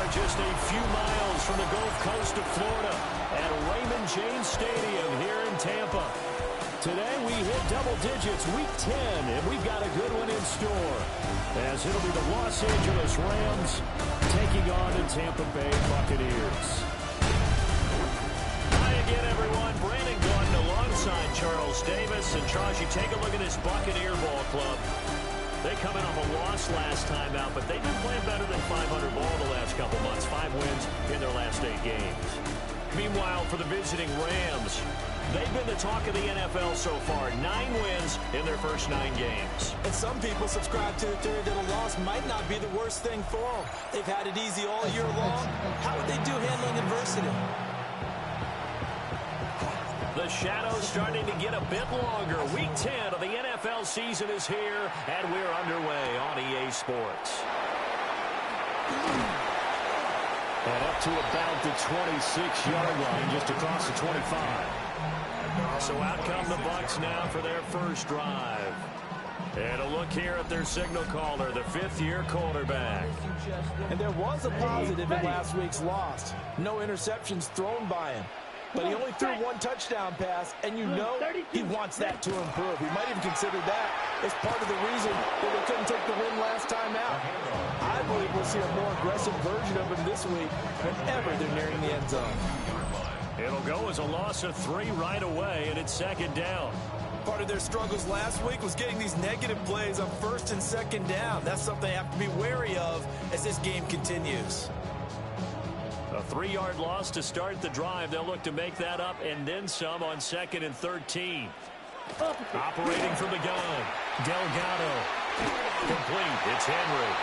We're just a few miles from the Gulf Coast of Florida at Raymond James Stadium here in Tampa. Today we hit double digits, week 10, and we've got a good one in store, as it'll be the Los Angeles Rams taking on the Tampa Bay Buccaneers. Hi again, everyone. Brandon Gordon alongside Charles Davis. And Charles, you take a look at this Buccaneer ball club. They come in off a loss last time out, but they've been playing better than 500 ball the last couple months. 5 wins in their last 8 games. Meanwhile, for the visiting Rams, they've been the talk of the NFL so far. 9 wins in their first 9 games. And some people subscribe to the theory that a loss might not be the worst thing for them. They've had it easy all year long. How would they do handling adversity? The shadow's starting to get a bit longer. Week 10 of the NFL season is here, and we're underway on EA Sports. And up to about the 26-yard line, just across the 25. So out come the Bucs now for their first drive. And a look here at their signal caller, the 5th-year quarterback. And there was a positive in last week's loss. No interceptions thrown by him. But he only threw 1 touchdown pass, and you know he wants that to improve. He might even consider that as part of the reason that they couldn't take the win last time out. I believe we'll see a more aggressive version of him this week whenever they're nearing the end zone. It'll go as a loss of 3 right away, and it's 2nd down. Part of their struggles last week was getting these negative plays on 1st and 2nd down. That's something they have to be wary of as this game continues. A 3-yard loss to start the drive. They'll look to make that up and then some on 2nd and 13. Operating from the gun, Delgado. Complete. It's Henry.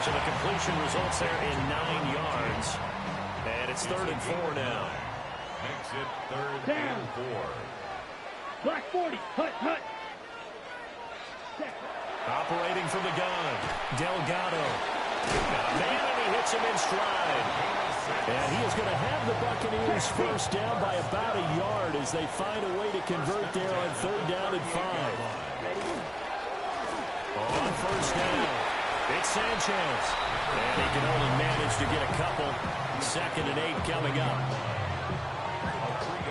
So the completion results there in 9 yards. And it's 3rd and 4 now. Makes it 3rd and 4. Black 40. Hut, hut. Operating from the gun, Delgado. Man, and he hits him in stride. And he is going to have the Buccaneers first down by about a yard as they find a way to convert there on 3rd down and 5. On 1st down, it's Sanchez. And he can only manage to get a couple. 2nd and 8 coming up.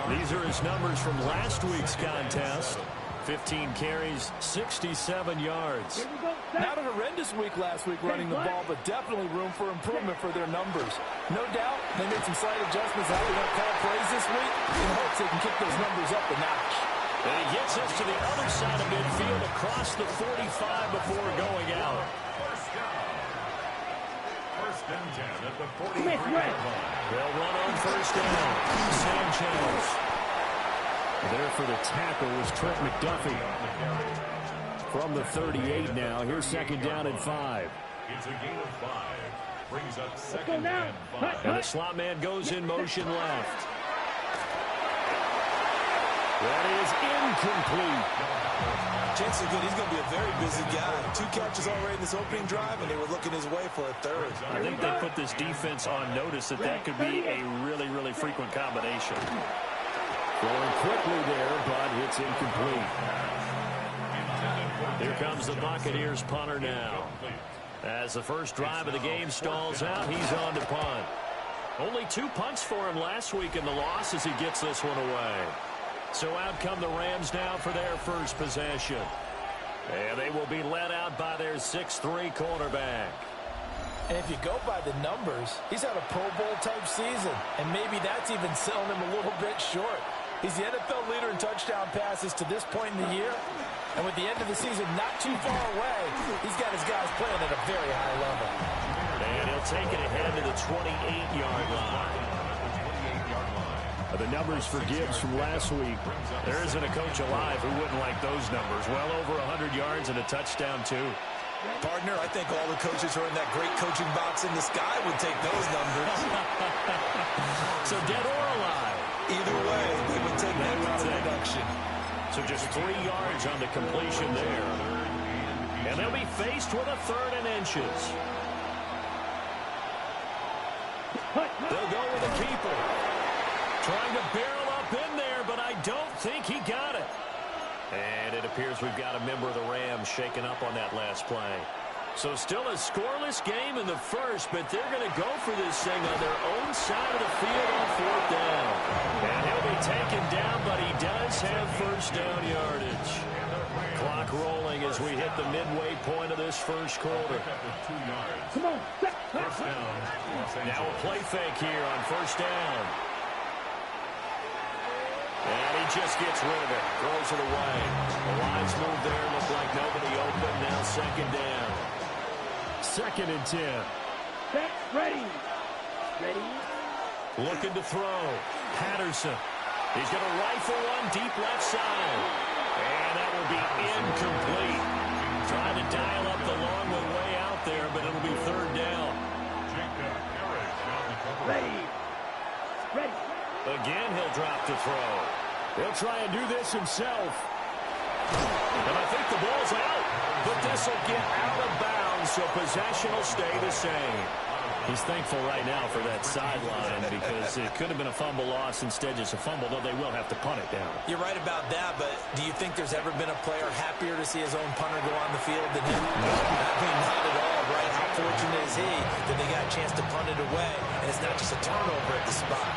These are his numbers from last week's contest. 15 carries, 67 yards. Not a horrendous week last week running the ball, but definitely room for improvement for their numbers. No doubt they made some slight adjustments how they're going to call plays this week in hopes they can kick those numbers up a notch. And he gets us to the other side of midfield across the 45 before going out. First and 10 at the 43-yard line. They'll run on 1st down. Sanchez. There for the tackle was Trent McDuffie. From the 38 now. Here's 2nd down and 5. It's a gain of 5. Brings up 2nd and 5. And the slot man goes in motion left. That is incomplete. Chances are good he's going to be a very busy guy. 2 catches already in this opening drive, and they were looking his way for a 3rd. I think they put this defense on notice that could be a really, really frequent combination. Going quickly there, but it's incomplete. Here comes the Buccaneers punter now. As the first drive of the game stalls out, he's on to punt. Only 2 punts for him last week in the loss as he gets this one away. So out come the Rams now for their first possession. And they will be led out by their 6'3" quarterback. And if you go by the numbers, he's had a Pro Bowl-type season. And maybe that's even selling him a little bit short. He's the NFL leader in touchdown passes to this point in the year. And with the end of the season not too far away, he's got his guys playing at a very high level. And he'll take it ahead to the 28-yard line. The numbers for Gibbs from last week. There isn't a coach alive who wouldn't like those numbers. Well over 100 yards and a touchdown, too. Partner, I think all the coaches who are in that great coaching box in the sky would take those numbers. So dead or alive? Either way, they would take that route of deduction. So just 3 yards on the completion there. And they'll be faced with a 3rd and inches. They'll go with a keeper. Trying to barrel up in there, but I don't think he got it. And it appears we've got a member of the Rams shaken up on that last play. So still a scoreless game in the first, but they're going to go for this thing on their own side of the field on 4th down. And he'll be taken down, but he does have first down yardage. Clock rolling as we hit the midway point of this first quarter. Come on. Now a play fake here on first down. And he just gets rid of it. Throws it away. The lines move there. Look like nobody open. Now second down. 2nd and 10. Set, ready. Ready. Looking to throw. Patterson. He's going to rifle one deep left side. And that will be incomplete. Trying to dial up the long way out there, but it'll be 3rd down. Ready. Ready. Again, he'll drop to throw. He'll try and do this himself. And I think the ball's out. But this will get out of bounds, so possession will stay the same. He's thankful right now for that sideline because it could have been a fumble loss, instead just a fumble, though they will have to punt it down. You're right about that, but do you think there's ever been a player happier to see his own punter go on the field than him? No. I mean, not at all, right? How fortunate is he that they got a chance to punt it away, and it's not just a turnover at the spot.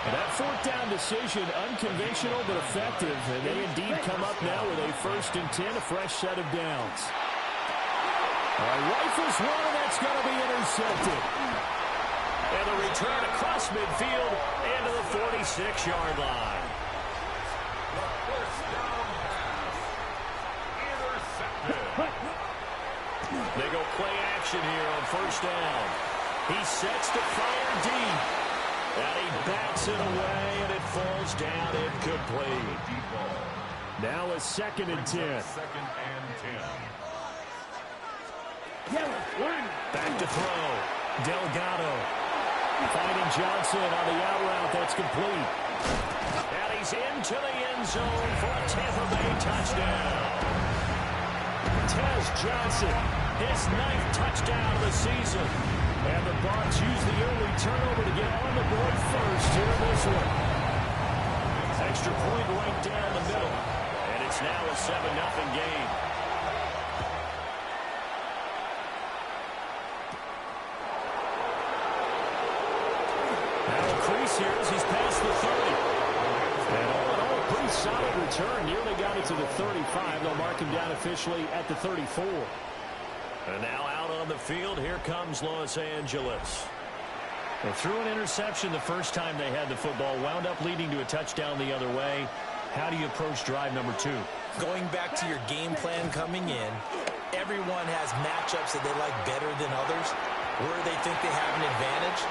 And that 4th down decision, unconventional but effective, and they indeed come up now with a 1st and 10, a fresh set of downs. Rifles one, and that's going to be intercepted. And a return across midfield into the 46-yard line. They go play action here on first down. He sets to fire deep. And he backs it away, and it falls down incomplete. Now a 2nd and 10. 2nd and 10. Back to throw. Delgado finding Johnson on the out route. That's complete. And he's into the end zone for a Tampa Bay touchdown. Tez Johnson, his 9th touchdown of the season. And the Bucs use the early turnover to get on the board first here in this one. Extra point right down the middle. And it's now a 7-0 game. Now a crease here as he's past the 30. And all in all, a pretty solid return. Nearly got it to the 35. They'll mark him down officially at the 34. And now out on the field, here comes Los Angeles. They threw an interception the first time they had the football, wound up leading to a touchdown the other way. How do you approach drive number 2? Going back to your game plan coming in, everyone has matchups that they like better than others. Where they think they have an advantage,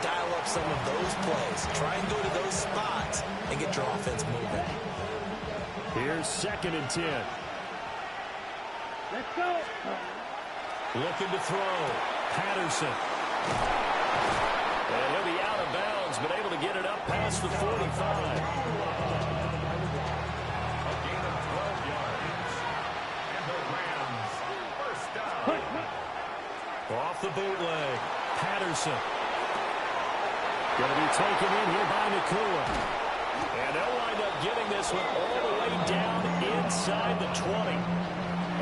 dial up some of those plays. Try and go to those spots and get your offense moving. Here's 2nd and 10. Let's go. Looking to throw. Patterson. And he'll be out of bounds, but able to get it up past the 45. A gain of 12 yards. And the Rams, first down. Off the bootleg. Patterson. Going to be taken in here by Nakua. And they'll wind up getting this one all the way down inside the 20.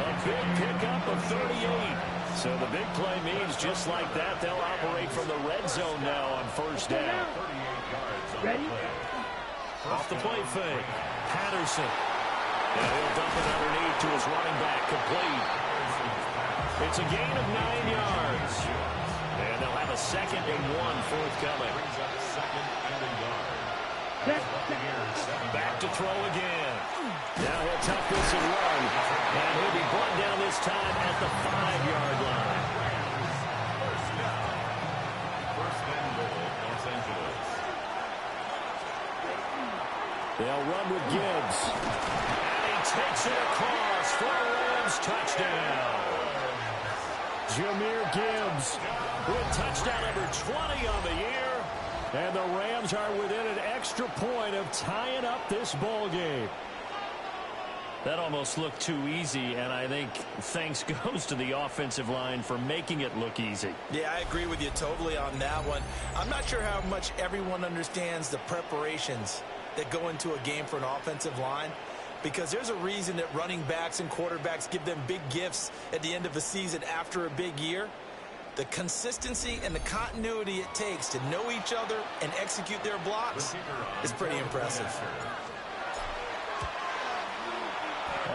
A big pickup of 38. So the big play means just like that, they'll operate from the red zone now on first down. 38 yards on Ready? the play. Off the play fake. Patterson. And he'll dump it underneath to his running back. Complete. It's a gain of 9 yards. And they'll have a 2nd and 1 forthcoming. Brings up 2nd and a yard. Back to throw again. Now he'll tuck this and run. And he'll be brought down this time at the 5-yard line. First down. First and goal, Los Angeles. They'll run with Gibbs. And he takes it across for a Rams touchdown. Jahmyr Gibbs with touchdown number 20 on the year. And the Rams are within an extra point of tying up this ball game. That almost looked too easy, and I think thanks goes to the offensive line for making it look easy. Yeah, I agree with you totally on that one. I'm not sure how much everyone understands the preparations that go into a game for an offensive line. because there's a reason that running backs and quarterbacks give them big gifts at the end of the season after a big year. The consistency and the continuity it takes to know each other and execute their blocks is pretty impressive.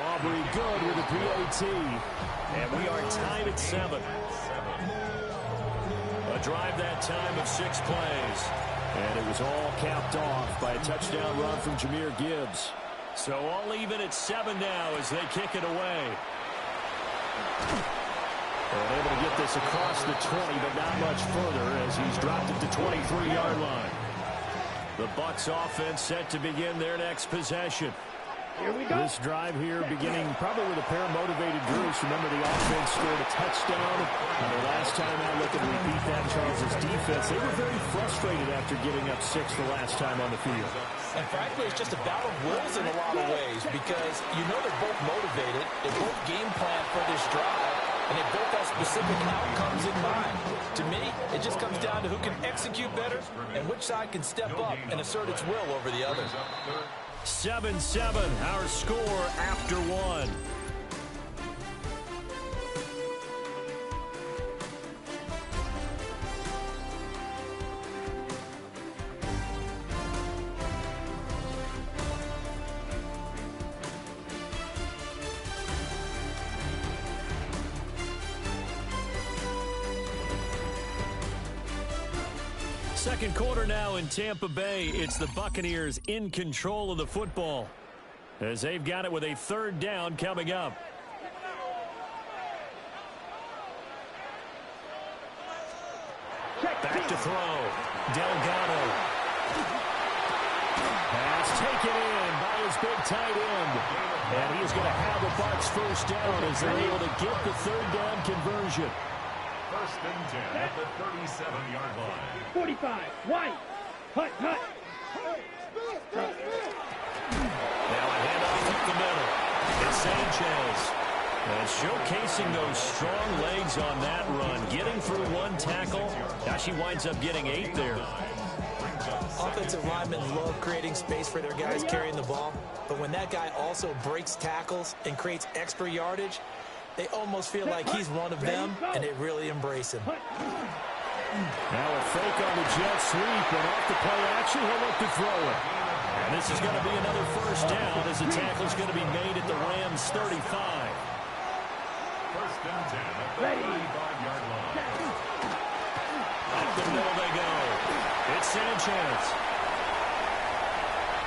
Aubrey good with a PAT. And we are tied at 7. A drive that time of 6 plays. And it was all capped off by a touchdown run from Jahmyr Gibbs. So all even at 7 now as they kick it away. And able to get this across the 20, but not much further as he's dropped it to 23-yard line. The Bucs offense set to begin their next possession. Here we go. This drive here beginning probably with a pair of motivated groups. Remember, the offense scored a touchdown. And the last time I looked at repeat that, Charles' defense, they were very frustrated after giving up 6 the last time on the field. And frankly, it's just a battle of wills in a lot of ways because you know they're both motivated. They both game plan for this drive, and they both have specific outcomes in mind. To me, it just comes down to who can execute better and which side can step up and assert its will over the other. 7-7, our score after 1. Second quarter now in Tampa Bay. It's the Buccaneers in control of the football as they've got it with a 3rd down coming up. Back to throw. Delgado. Pass taken in by his big tight end. And he's going to have the Bucs 1st down as they're able to get the 3rd down conversion. 1st and 10 at the 37-yard line. 45. White. Hut, hut. Now a handoff up the middle. It's Sanchez. And showcasing those strong legs on that run. Getting through 1 tackle. Now she winds up getting 8 there. Offensive linemen love creating space for their guys carrying the ball. But when that guy also breaks tackles and creates extra yardage, they almost feel like he's one of them, and they really embrace him. Now a fake on the jet sweep, and off the play action, he'll look to throw it. And this is going to be another 1st down as the tackle's going to be made at the Rams' 35. 1st and 10 at the 35-yard line. Up the middle they go. It's Sanchez.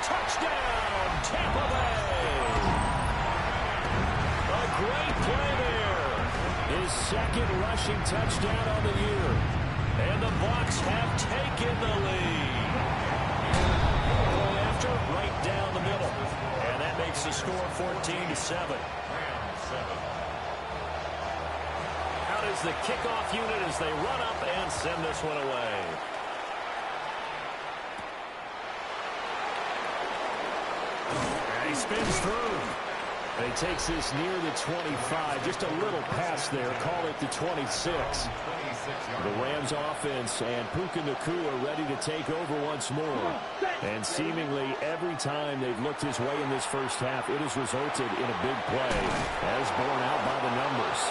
Touchdown, Tampa Bay. A great play there. His 2nd rushing touchdown on the year. And the Bucs have taken the lead. Going after right down the middle. And that makes the score 14-7. Out is the kickoff unit as they run up and send this one away. And he spins through. He takes this near the 25. Just a little pass there. Call it the 26. The Rams offense and Puka Nacua ready to take over once more. And seemingly every time they've looked his way in this 1st half, it has resulted in a big play, as borne out by the numbers.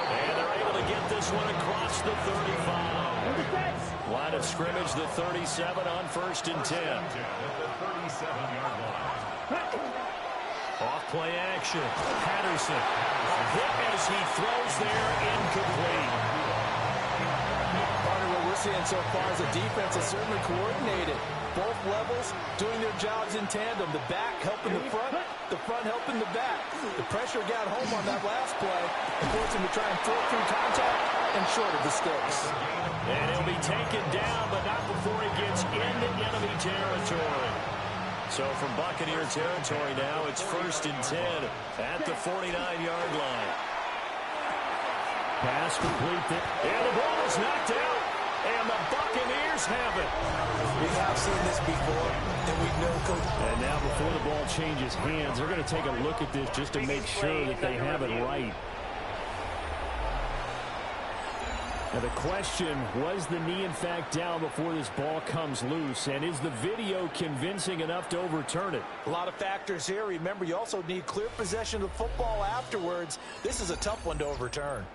And they're able to get this one across the 35. Line of scrimmage, the 37 on 1st and 10. Off play action. Patterson. A hit as he throws there, incomplete. Partner, what we're seeing so far is the defense is certainly coordinated. Both levels doing their jobs in tandem. The back helping the front helping the back. The pressure got home on that last play and forced him to try and throw through contact and short of the sticks. And he'll be taken down, but not before he gets into enemy territory. So from Buccaneer territory now, it's 1st and 10 at the 49-yard line. Pass complete. And the ball is knocked out. And the Buccaneers have it. We have seen this before, and we know Coach. And now before the ball changes hands, they're going to take a look at this just to make sure that they have it right. Now the question, was the knee in fact down before this ball comes loose? And is the video convincing enough to overturn it? A lot of factors here. Remember, you also need clear possession of the football afterwards. This is a tough one to overturn.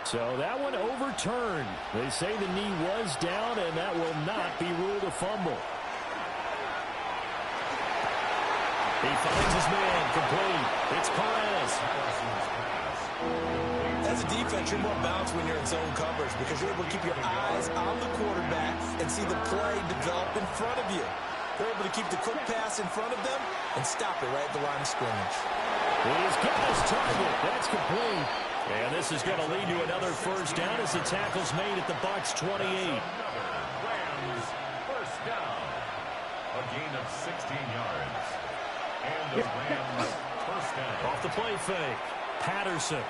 So that one overturned. They say the knee was down, and that will not be ruled a fumble. He finds his man, complete. It's Perez. As a defense, you're more balanced when you're in zone coverage because you're able to keep your eyes on the quarterback and see the play develop in front of you. They're able to keep the quick pass in front of them and stop it right at the line of scrimmage. He's got his target. That's complete. And this is going to lead to another first down as the tackle's made at the Bucs 28. Rams first down. A gain of 16 yards. And the Rams first down. Off the play fake. Patterson.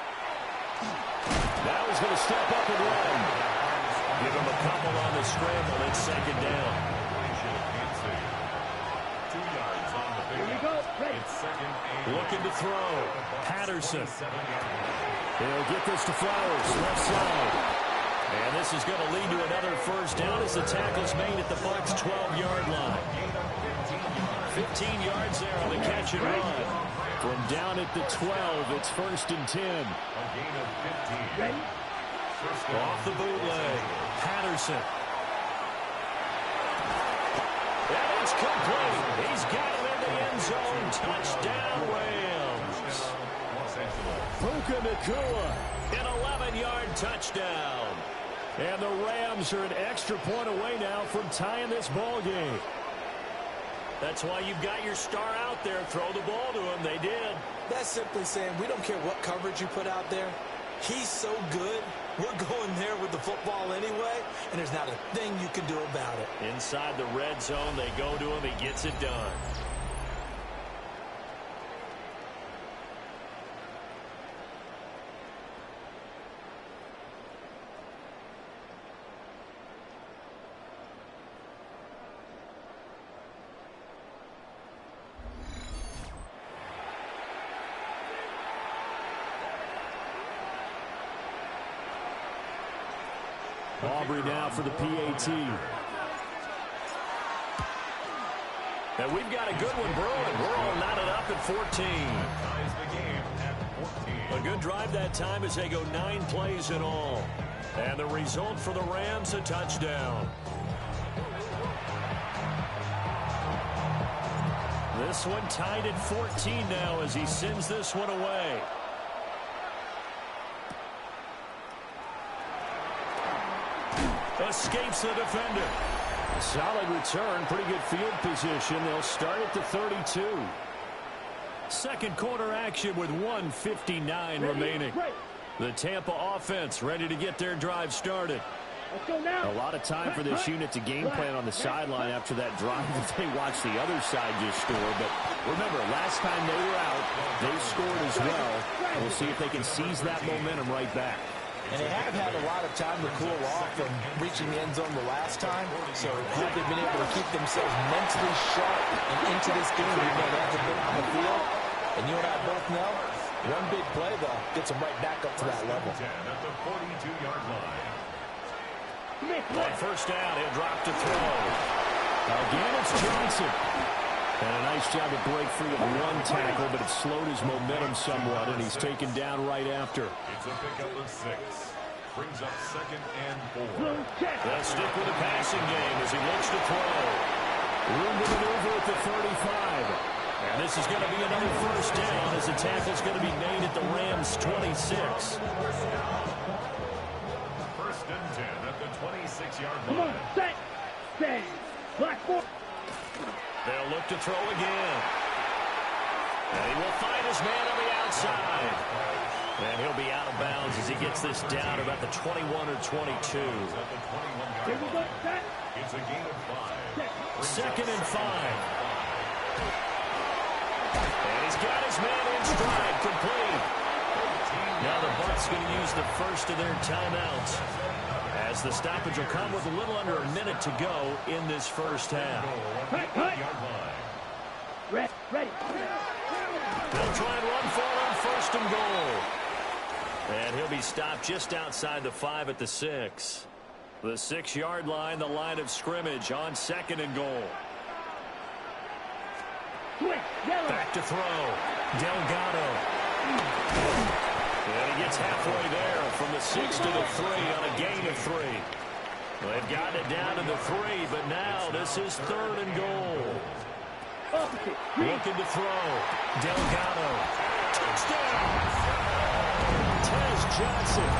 Now he's going to step up and run. Give him a couple on the scramble. It's second down. 2 yards on the Here we go. Ready. It's second and Looking to throw. Patterson. He'll get this to Flowers, left side. And this is going to lead to another first down as the tackle's made at the Bucs' 12-yard line. 15 yards there on the catch and run. From down at the 12, it's first and 10. a gain of 15. Ready. Off the bootleg. Patterson. And it's complete. He's got him in the end zone. Touchdown, Rams. Los Angeles. Puka Nacua, an 11-yard touchdown. And the Rams are an extra point away now from tying this ball game. That's why you've got your star out there. Throw the ball to him. They did. That's simply saying we don't care what coverage you put out there. He's so good. We're going there with the football anyway, and there's not a thing you can do about it. Inside the red zone, they go to him. He gets it done. Aubrey now for the PAT. And we've got a good one brewing. We're all knotted up at 14. Ties the game at 14. A good drive that time as they go 9 plays in all. And the result for the Rams, a touchdown. This one tied at 14 now as he sends this one away. Escapes the defender. Solid return, pretty good field position. They'll start at the 32. Second quarter action with 1:59 remaining. The Tampa offense ready to get their drive started. Let's go now. A lot of time for this unit to game plan on the sideline after that drive that they watched the other side just score. But remember, last time they were out, they scored as well. We'll see if they can seize that momentum right back. And they have had a lot of time to cool off from reaching the end zone the last time. So have they been able to keep themselves mentally sharp and into this game even though they haven't been on the field? And you and I both know, one big play, though, gets them right back up to that level. 10 at the 42-yard line. On first down, he'll drop to throw. Again, it's Johnson. And a nice job to break free of one tackle, but it slowed his momentum somewhat, and he's taken down right after. It's a pickup of 6. Brings up second and 4. They'll stick with the passing game as he looks to throw. Room to maneuver at the 35. And this is going to be another first down as the tackle's going to be made at the Rams' 26. First and 10 at the 26-yard Come on, line. set, stand, black four. They'll look to throw again. And he will find his man on the outside. And he'll be out of bounds as he gets this down about the 21 or 22. At the 21-yard Here we go, line. set, It's a gain of 5. Second and 5. And he's got his man in stride, complete. Now the Bucs going to use the first of their timeouts, as the stoppage will come with a little under a minute to go in this first half. cut. Ready. They'll try and run for it on first and goal. And he'll be stopped just outside the 5 at the 6. The 6-yard line, the line of scrimmage on 2nd and goal. Back to throw. Delgado. And he gets halfway there from the 6 to the 3 on a gain of 3. They've gotten it down to the 3, but now this is 3rd and goal. Looking to throw. Delgado. Touchdown! Tez Johnson,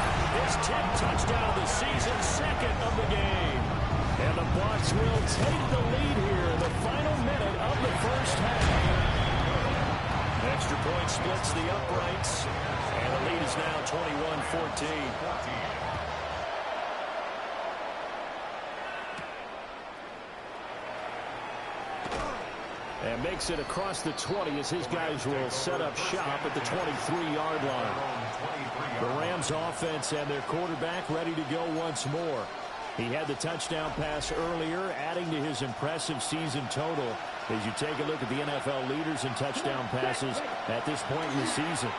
his 10th touchdown of the season, 2nd of the game. And the Bucs will take the lead here in the final minute of the first half. Extra point splits the uprights, and the lead is now 21-14. And makes it across the 20 as his guys will set up shop at the 23-yard line. The Rams offense and their quarterback ready to go once more. He had the touchdown pass earlier, adding to his impressive season total as you take a look at the NFL leaders in touchdown passes at this point in the season.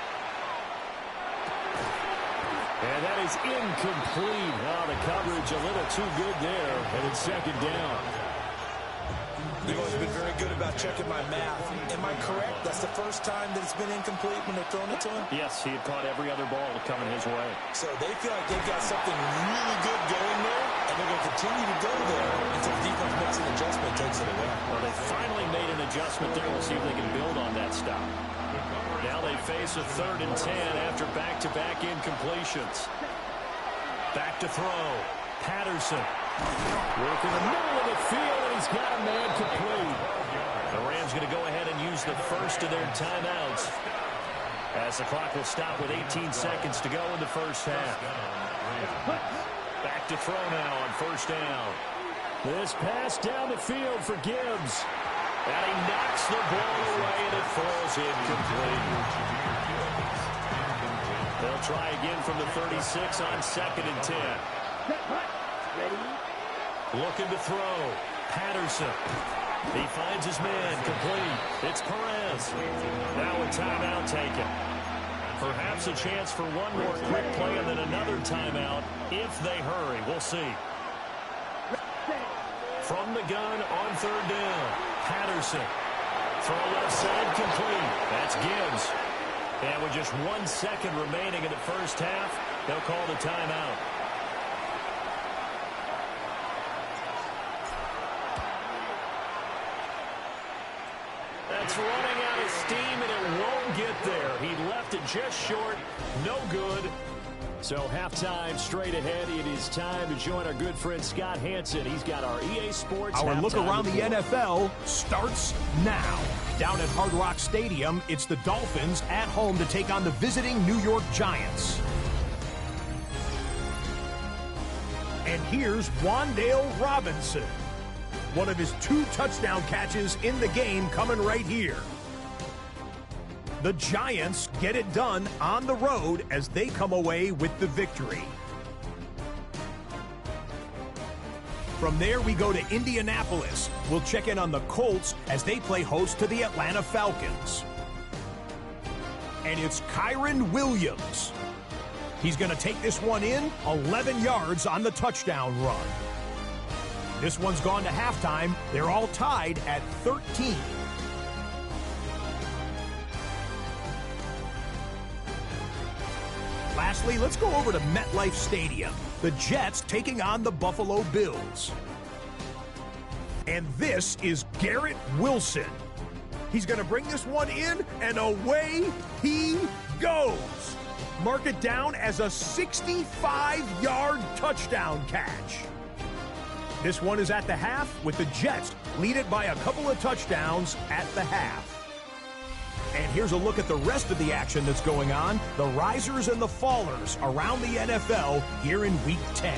And that is incomplete. Oh, the coverage a little too good there, and it's 2nd down. You've always been very good about checking my math. Am I correct? That's the first time that it's been incomplete when they've thrown it to him? Yes, he had caught every other ball coming his way. So they feel like they've got something really good going there, and they're going to continue to go there until the defense makes an adjustment and takes it away. Well, they finally made an adjustment there. We'll see if they can build on that stop. Now they face a 3rd and 10 after back-to-back incompletions. Back to throw. Patterson. Working the middle of the field, and he's got a man complete. The Rams going to go ahead and use the first of their timeouts as the clock will stop with 18 seconds to go in the first half. Back to throw now on 1st down. This pass down the field for Gibbs. And he knocks the ball away, and it falls incomplete. They'll try again from the 36 on 2nd and 10. Looking to throw. Patterson. He finds his man. Complete. It's Perez. Now a timeout taken. Perhaps a chance for one more quick play and then another timeout if they hurry. We'll see. From the gun on 3rd down. Patterson. Throw left side complete. That's Gibbs. And with just 1 second remaining in the first half, they'll call the timeout. That's running out of steam, and it won't get there. He left it just short. No good. So halftime straight ahead. It is time to join our good friend Scott Hansen. He's got our EA Sports. Our look around the NFL starts now. Down at Hard Rock Stadium, it's the Dolphins at home to take on the visiting New York Giants. And here's Wan'Dale Robinson. One of his 2 touchdown catches in the game coming right here. The Giants get it done on the road as they come away with the victory. From there, we go to Indianapolis. We'll check in on the Colts as they play host to the Atlanta Falcons. And it's Kyren Williams. He's going to take this one in, 11 yards on the touchdown run. This one's gone to halftime. They're all tied at 13. Lastly, let's go over to MetLife Stadium. The Jets taking on the Buffalo Bills. And this is Garrett Wilson. He's going to bring this one in, and away he goes. Mark it down as a 65-yard touchdown catch. This one is at the half with the Jets lead it by a couple of touchdowns at the half. And here's a look at the rest of the action that's going on, the risers and the fallers around the NFL here in Week 10.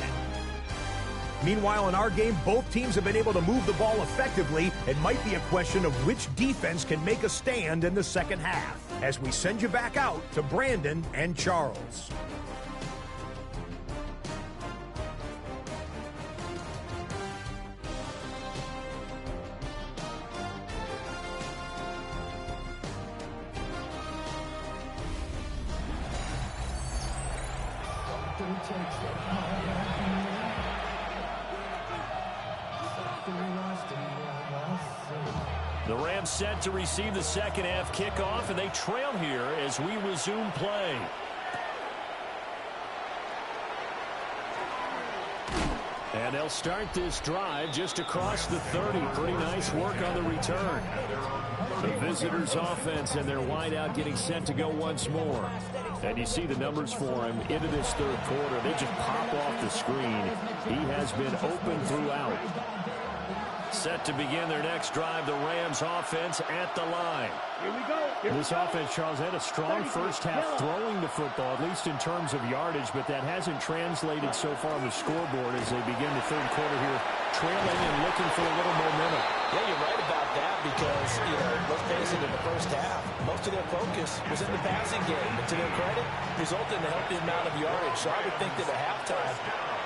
Meanwhile, in our game, both teams have been able to move the ball effectively. It might be a question of which defense can make a stand in the second half. As we send you back out to Brandon and Charles. The Rams set to receive the second half kickoff, and they trail here as we resume play. And they'll start this drive just across the 30. Pretty nice work on the return. The visitors' offense and their wideout getting set to go once more. And you see the numbers for him into this third quarter. They just pop off the screen. He has been open throughout. Set to begin their next drive, the Rams offense at the line. Here we go. This offense, Charles, had a strong first half throwing the football, at least in terms of yardage, but that hasn't translated so far on the scoreboard as they begin the third quarter here, trailing and looking for a little momentum. Yeah, you're right about that because, let's face it, in the first half, most of their focus was in the passing game. But to their credit, resulted in a healthy amount of yardage. So I would think that at halftime,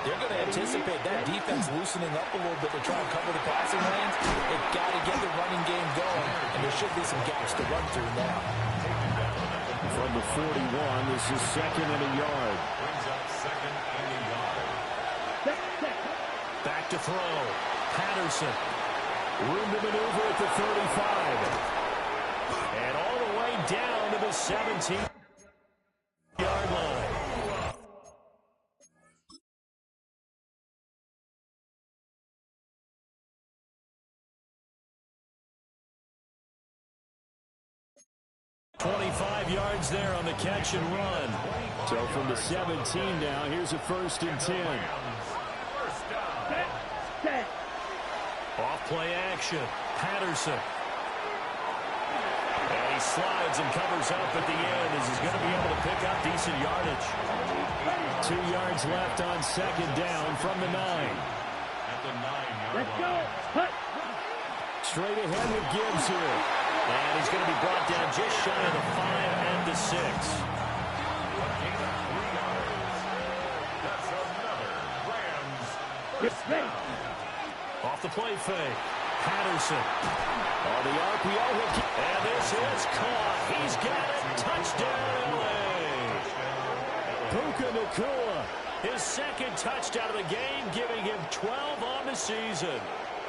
they're going to anticipate that defense loosening up a little bit to try and cover the passing lanes. They've got to get the running game going, and there should be some gaps to run through now. From the 41, this is second and a yard. Brings up second and a yard. Back to throw. Patterson. Room to maneuver at the 35. And all the way down to the 17-yard line. .25 yards there on the catch and run. So from the 17 now, here's a 1st and 10. Off play action. Patterson. And he slides and covers up at the end as he's going to be able to pick up decent yardage. 2 yards left on second down from the 9. At the 9-yard Let's go. line. Hut. Straight ahead with Gibbs here. And he's going to be brought down just shy of the 5 and the 6. A gain of 3 yards. That's another Rams Get ready. Off the play fake. Patterson. On the RPO. And this is caught. He's got it. Touchdown, LA. Puka Nacua. His second touchdown of the game, giving him 12 on the season.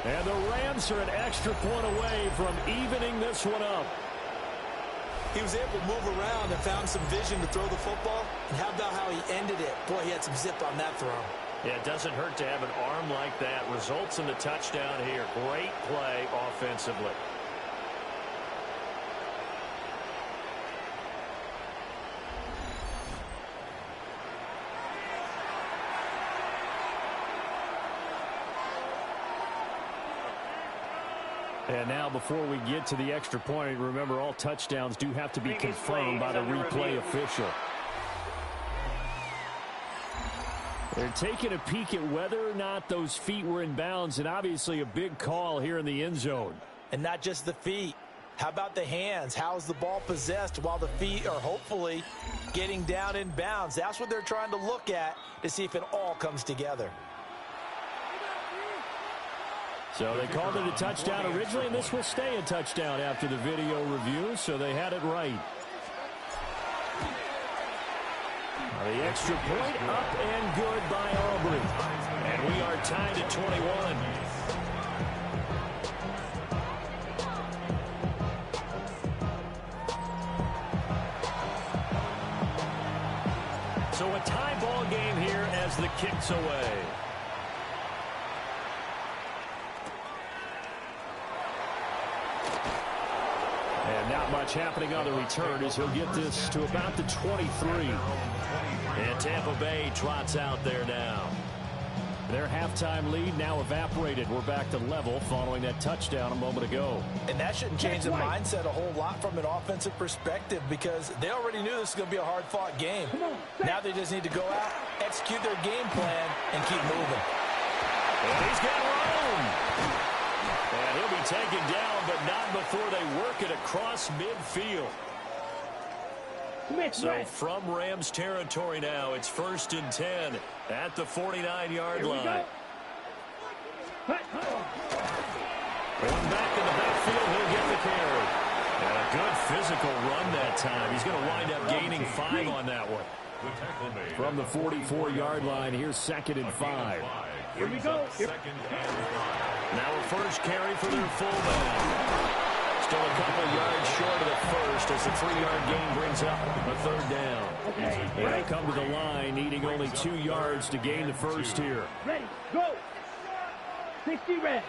And the Rams are an extra point away from evening this one up. He was able to move around and found some vision to throw the football. And how about how he ended it? Boy, he had some zip on that throw. Yeah, it doesn't hurt to have an arm like that. Results in the touchdown here. Great play offensively. And now before we get to the extra point, remember all touchdowns do have to be confirmed by the replay official. They're taking a peek at whether or not those feet were in bounds, and obviously a big call here in the end zone. And not just the feet. How about the hands? How's the ball possessed while the feet are hopefully getting down in bounds? That's what they're trying to look at to see if it all comes together. So they called it a touchdown originally, and this will stay a touchdown after the video review, so they had it right. The extra point up and good by Aubrey. And we are tied at 21. So a tie ball game here as the kick's away. And not much happening on the return as he'll get this to about the 23. And Tampa Bay trots out there now. Their halftime lead now evaporated. We're back to level following that touchdown a moment ago. And that shouldn't change the mindset a whole lot from an offensive perspective because they already knew this was going to be a hard-fought game. Now they just need to go out, execute their game plan, and keep moving. And he's got room. And he'll be taken down, but not before they work it across midfield. So from Rams territory now, it's 1st and 10 at the 49-yard line. Going back in the backfield, he'll get the carry. And a good physical run that time. He's going to wind up gaining 5 on that one. The tackle made. From the 44-yard line, here's 2nd and 5. Here we go. Second and 5. Now a first carry for their fullback. Still a couple yards short of the first as the 3-yard gain brings up a 3rd down. Okay. And they come to the line needing only 2 yards to gain the first here. Ready. Go. 60 red.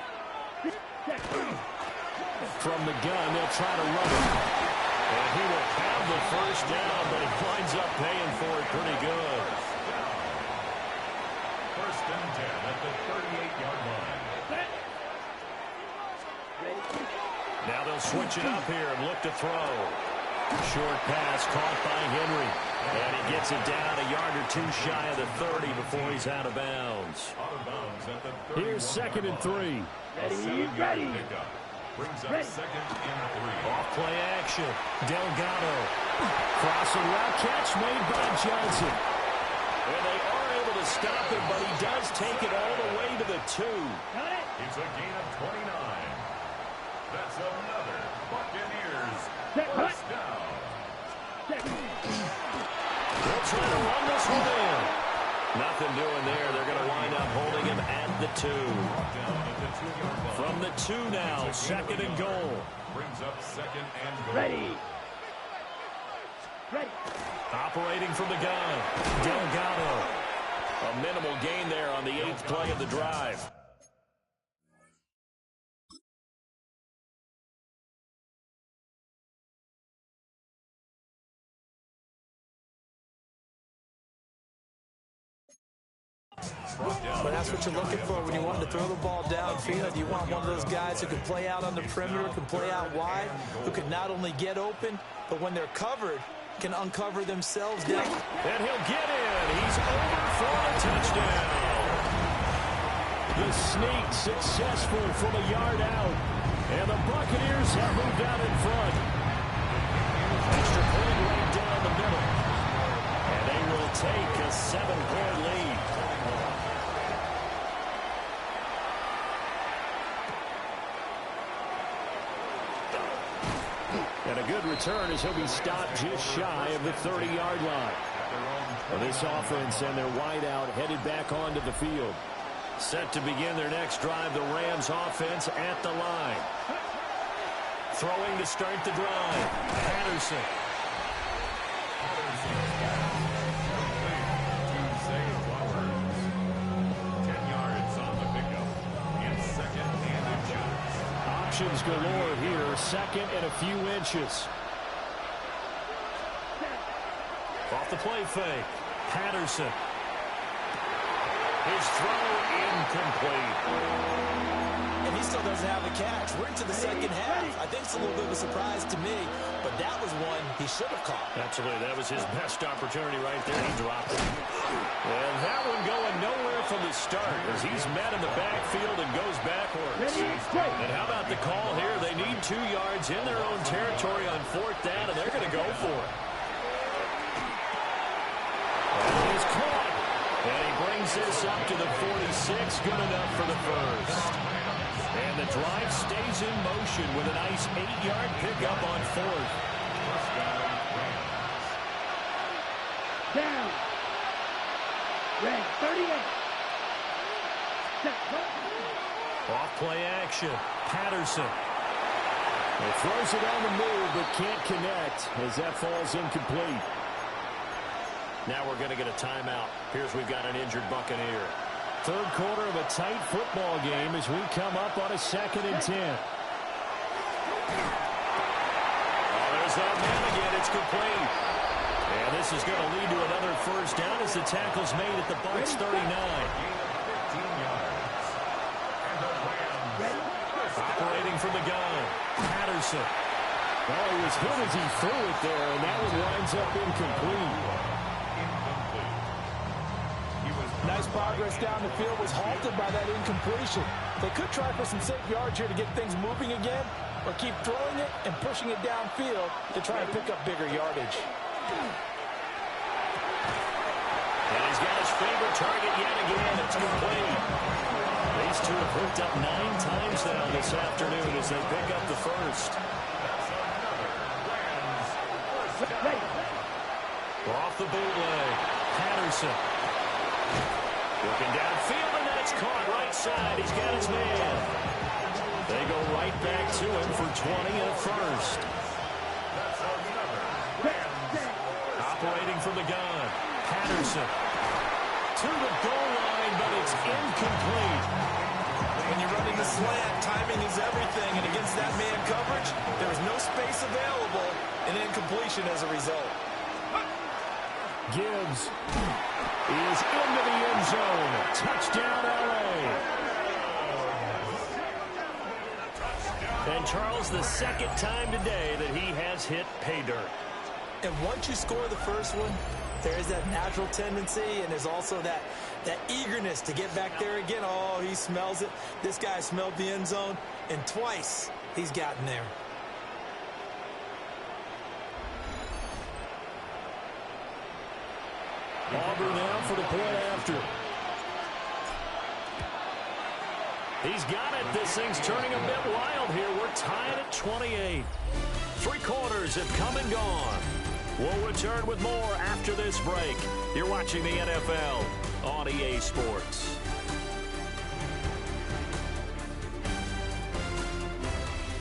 From the gun, they'll try to run it. And he will have the first down, but he winds up paying for it pretty good. First and 10 at the 38-yard line. Now they'll switch it up here and look to throw. Short pass caught by Henry. And he gets it down a yard or 2 shy of the 30 before he's out of bounds. Out of bounds at the 31. Here's 2nd and 3. Ready. Pickup. Brings up 2nd and 3. Off play action. Delgado. Crossing route catch made by Johnson. And they are able to stop it, but he does take it all the way to the 2. It's a gain of 29. That's another Buccaneers first down. They'll try to run this one in. Nothing doing there. They're going to wind up holding him at the 2. From the 2 now, 2nd and goal. Brings up 2nd and goal. Ready. Operating from the gun, Delgado. A minimal gain there on the 8th play of the drive. But that's what you're looking for when you want to throw the ball downfield. You want one of those guys who can play out on the perimeter, can play out wide, who can not only get open, but when they're covered, can uncover themselves down. And he'll get in. He's over for a touchdown. The sneak successful from a yard out. And the Buccaneers have moved out in front. Extra point right down the middle. And they will take a 7-point lead. And a good return as he'll be stopped just shy of the 30-yard line. Well, this offense and their wideout headed back onto the field. Set to begin their next drive, the Rams offense at the line. Throwing to start the drive. Patterson. Options galore here, 2nd and a few inches. Off the play fake, Patterson. His throw incomplete. And he still doesn't have the catch. We're into the 2nd half. I think it's a little bit of a surprise to me, but that was one he should have caught. Absolutely, that was his best opportunity right there. He dropped it. And that one going nowhere from the start as he's met in the backfield and goes backwards. And how about the call here? They need 2 yards in their own territory on 4th down, and they're going to go for it. And he's caught. And he brings this up to the 46. Good enough for the first. And the drive stays in motion with a nice 8-yard pickup on 4th. Down. Red, 38. Off play action. Patterson. He throws it on the move but can't connect as that falls incomplete. Now we're going to get a timeout. Here's we've got an injured Buccaneer. 3rd quarter of a tight football game as we come up on a 2nd and 10. Oh, there's that man again. It's complete. And this is going to lead to another first down as the tackle's made at the Bucs 39. 15 yards. And the Rams. Operating from the gun, Patterson. Well, he was hit as he threw it there, and that one winds up incomplete. Nice progress down the field, was halted by that incompletion. They could try for some safe yards here to get things moving again, or keep throwing it and pushing it downfield to try and pick up bigger yardage. And he's got his favorite target yet again. It's complete. These two have hooked up 9 times now this afternoon as they pick up the first. That's another Rams first down. Off off the bootleg. Patterson. Looking downfield, and that's caught right side. He's got his man. They go right back to him for 20 and a first. Operating from the gun. Patterson. To the goal line, but it's incomplete. When you're running the slant, timing is everything, and against that man coverage, there is no space available, and incompletion as a result. Gibbs is into the end zone. Touchdown, L.A. And Charles, the second time today that he has hit pay dirt. And once you score the first one, there is that natural tendency, and there's also that eagerness to get back there again. Oh, he smells it. This guy smelled the end zone, and twice he's gotten there. Auburn now for the point after. He's got it. This thing's turning a bit wild here. We're tied at 28. Three quarters have come and gone. We'll return with more after this break. You're watching the NFL on EA Sports.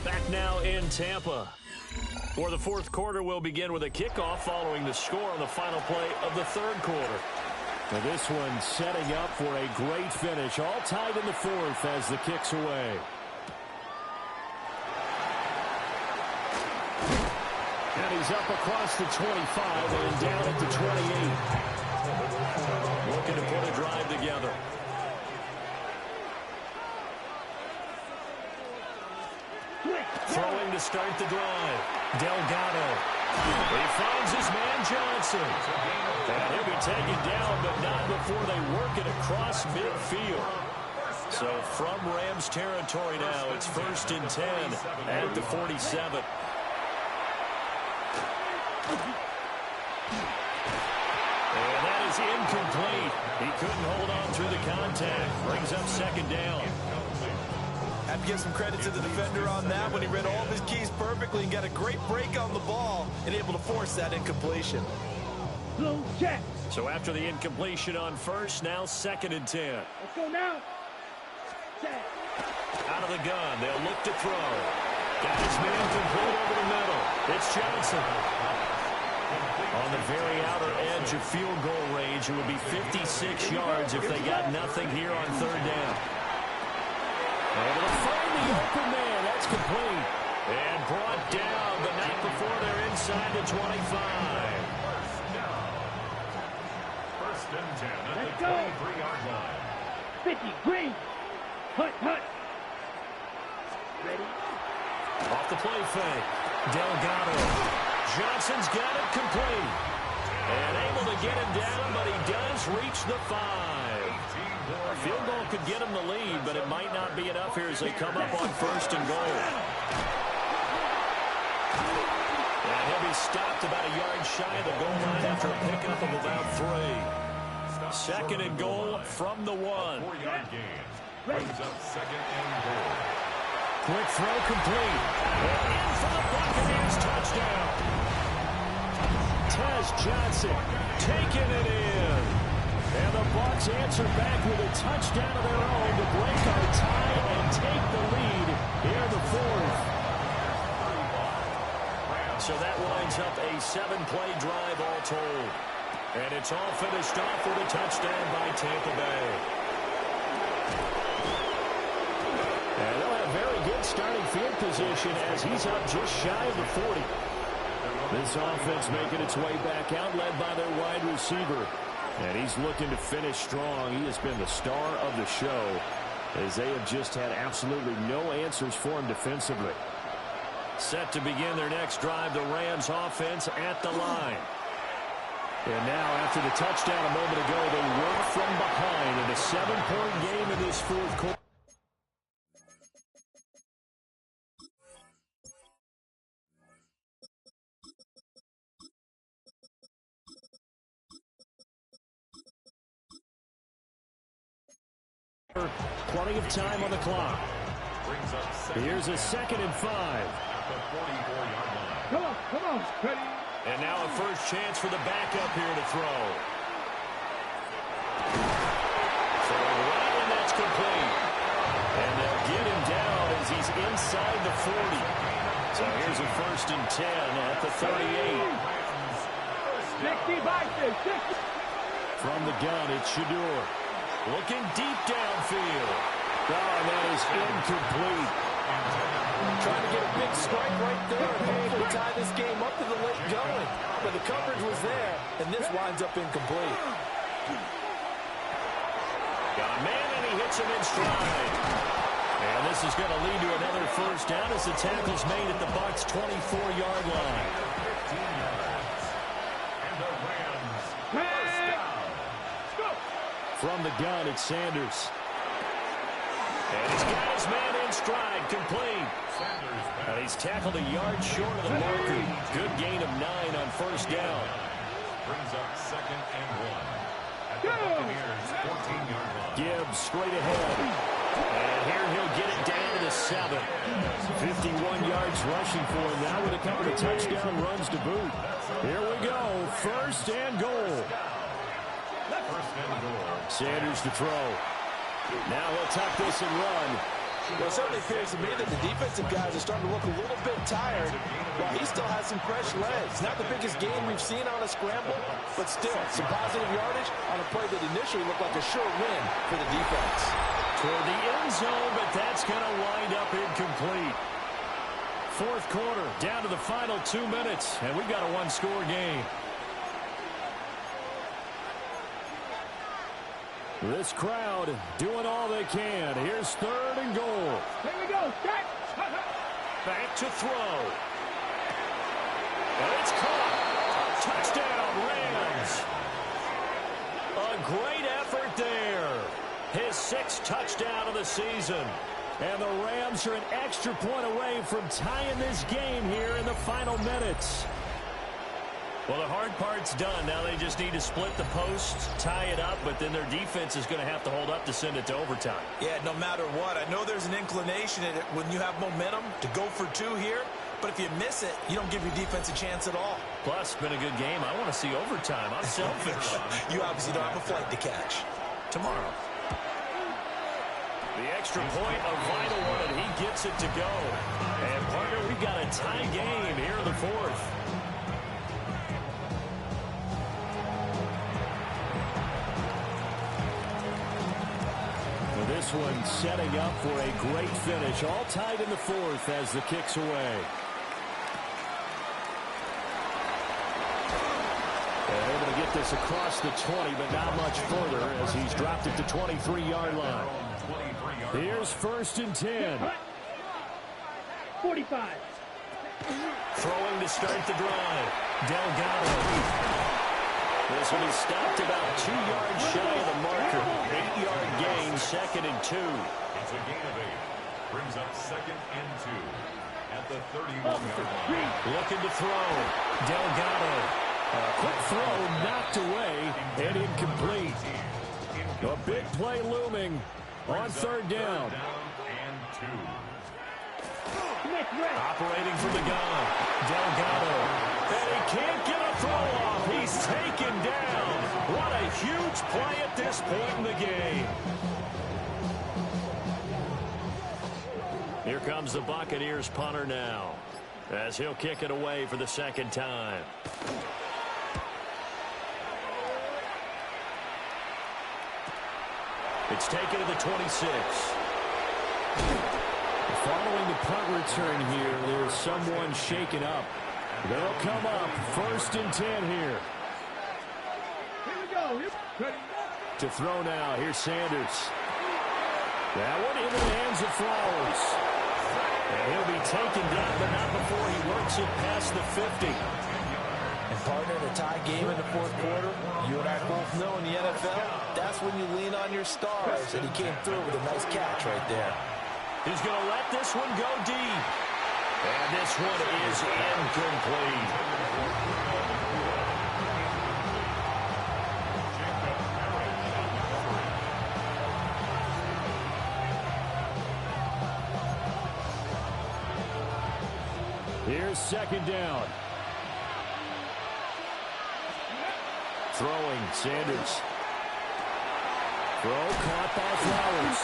Back now in Tampa, where the fourth quarter will begin with a kickoff following the score on the final play of the third quarter. Now this one setting up for a great finish, all tied in the fourth as the kick's away. And he's up across the 25 and down at the 28. Looking to put a drive together. Throwing to start the drive. Delgado. He finds his man Johnson. And he'll be taken down, but not before they work it across midfield. So from Rams territory now, it's 1st and 10 at the 47. And that is incomplete. He couldn't hold on through the contact. Brings up second down. I have to give some credit to the defender on that when he read all of his keys perfectly and got a great break on the ball and able to force that incompletion. Blue check. So after the incompletion on first, now 2nd and 10. Let's go now. Check. Out of the gun, they'll look to throw. Got his man complete over the middle. It's Johnson. On the very outer edge of field goal range, it would be 56 yards if they got nothing here on third down. Able to find the open man. That's complete. And brought down, but not before they're inside the 25. First and 10 at Let's the go. 23-yard line. 50, green. Hut, hut. Ready? Off the play fake. Delgado. Johnson's got it complete. And able to get him down, but he does reach the 5. A field goal could get him the lead, but it might not be enough here as they come up on 1st and goal. And he'll be stopped about a yard shy of the goal line after a pickup of about 3. 2nd and goal from the 1. 4-yard gain. Brings up 2nd and goal. Quick throw complete. And in for the Buccaneers touchdown. Tez Johnson taking it in. And the Bucs answer back with a touchdown of their own to break our tie and take the lead here in the fourth. So that winds up a 7-play drive all told. And it's all finished off with a touchdown by Tampa Bay. And they'll have very good starting field position as he's up just shy of the 40. This offense making its way back out, led by their wide receiver. And he's looking to finish strong. He has been the star of the show as they have just had absolutely no answers for him defensively. Set to begin their next drive, the Rams offense at the line. And now after the touchdown a moment ago, they work from behind in a 7-point game in this fourth quarter. Plenty of time on the clock. Brings up 2nd. Here's a 2nd and 5. At the 44-yard line. Come on. Ready? And now a first chance for the backup here to throw. Throwing right, and that's complete. And they'll get him down as he's inside the 40. So here's a 1st and 10 at the 38. 60. From the gun, it's Shador. Looking deep downfield. Oh, and that is incomplete. Trying to get a big strike right there and hopefully tie this game up to the late going. But the coverage was there, and this winds up incomplete. Got a man, and he hits him in stride. And this is going to lead to another first down as the tackle's made at the Bucs' 24-yard line. 15 yards. And the Rams first down. From the gun, it's Sanders. And he's got his man in stride, complete. And he's tackled a yard short of the marker. Good gain of 9 on first down. Brings up 2nd and 1 at the Buccaneers' 14-yard line. Gibbs straight ahead. And here he'll get it down to the 7. 51 yards rushing for him now with a couple of touchdown runs to boot. Here we go. 1st and goal. 1st and goal. Sanders to throw. Now he'll tuck this and run. Well, it certainly appears to me that the defensive guys are starting to look a little bit tired while he still has some fresh legs. Not the biggest gain we've seen on a scramble, but still some positive yardage on a play that initially looked like a sure win for the defense. Toward the end zone, but that's going to wind up incomplete. 4th quarter, down to the final 2 minutes, and we've got a one-score game. This crowd doing all they can. Here's 3rd and goal. Here we go. Start. Back to throw. And it's caught. Touchdown, Rams. A great effort there. His 6th touchdown of the season. And the Rams are an extra point away from tying this game here in the final minutes. Well, the hard part's done. Now they just need to split the posts, tie it up, but then their defense is going to have to hold up to send it to overtime. Yeah, no matter what. I know there's an inclination in it when you have momentum to go for 2 here, but if you miss it, you don't give your defense a chance at all. Plus, it's been a good game. I want to see overtime. I'm selfish. You obviously don't have a flight to catch. Tomorrow. The extra point, a vital one, and he gets it to go. And, partner, we've got a tie game here in the 4th. This one setting up for a great finish. All tied in the 4th as the kick's away. And able to get this across the 20, but not much further as he's dropped it to 23-yard line. Here's 1st and 10. 45. Throwing to start the drive. Delgado. This one is stopped about 2 yards shy of the marker. 8-yard gain, 2nd and 2. It's a gain of 8. Brings up 2nd and 2 at the 31-yard line. Looking to throw. Delgado. Quick throw knocked away and incomplete. A big play looming on 3rd down. And 2. Operating from the gun. Delgado. And he can't get a throw off. He's taken down. What a huge play at this point in the game. Here comes the Buccaneers punter now, as he'll kick it away for the 2nd time. It's taken to the 26. Following the punt return here, there's someone shaken up. They'll come up 1st and 10 here. Here we go. To throw now, here's Sanders. That one into the hands of Flowers. And he'll be taken down, but not before he works it past the 50. And partner, in a tie game in the 4th quarter, you and I both know in the NFL, that's when you lean on your stars. And he came through with a nice catch right there. He's going to let this one go deep. And this one is incomplete. Here's 2nd down. Throwing, Sanders. Throw caught by Flowers.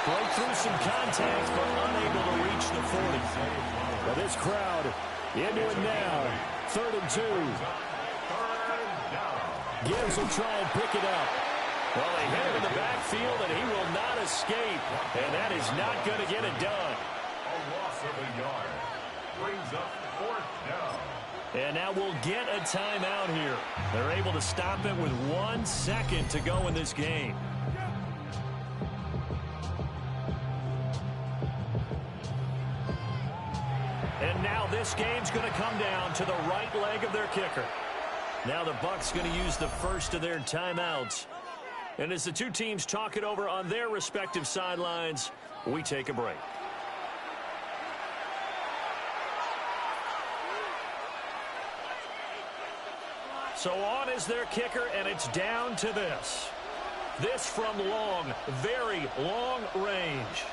Broke through some contact, but unable to reach the 40. But this crowd into it now. 3rd and 2. Gibbs will try and pick it up. Well, they hit him in the backfield, and he will not escape. And that is not going to get it done. A loss of a yard. Brings up 4th down. And now we'll get a timeout here. They're able to stop it with 1 second to go in this game. And now this game's going to come down to the right leg of their kicker. Now the Bucs going to use the first of their timeouts. And as the two teams talk it over on their respective sidelines, we take a break. So on is their kicker, and it's down to this. This from long, very long range.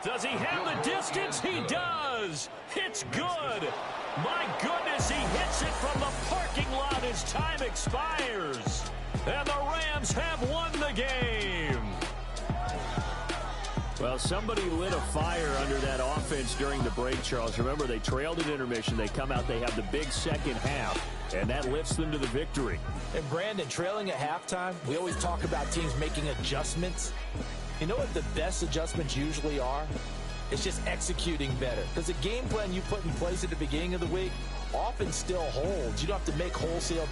Does he have the distance? He does. It's good. My goodness, he hits it from the parking lot as time expires. And the Rams have won the game. Well, somebody lit a fire under that offense during the break, Charles. Remember, they trailed at intermission. They come out, they have the big second half, and that lifts them to the victory. And Brandon, trailing at halftime, we always talk about teams making adjustments. You know what the best adjustments usually are? It's just executing better. Because the game plan you put in place at the beginning of the week often still holds. You don't have to make wholesale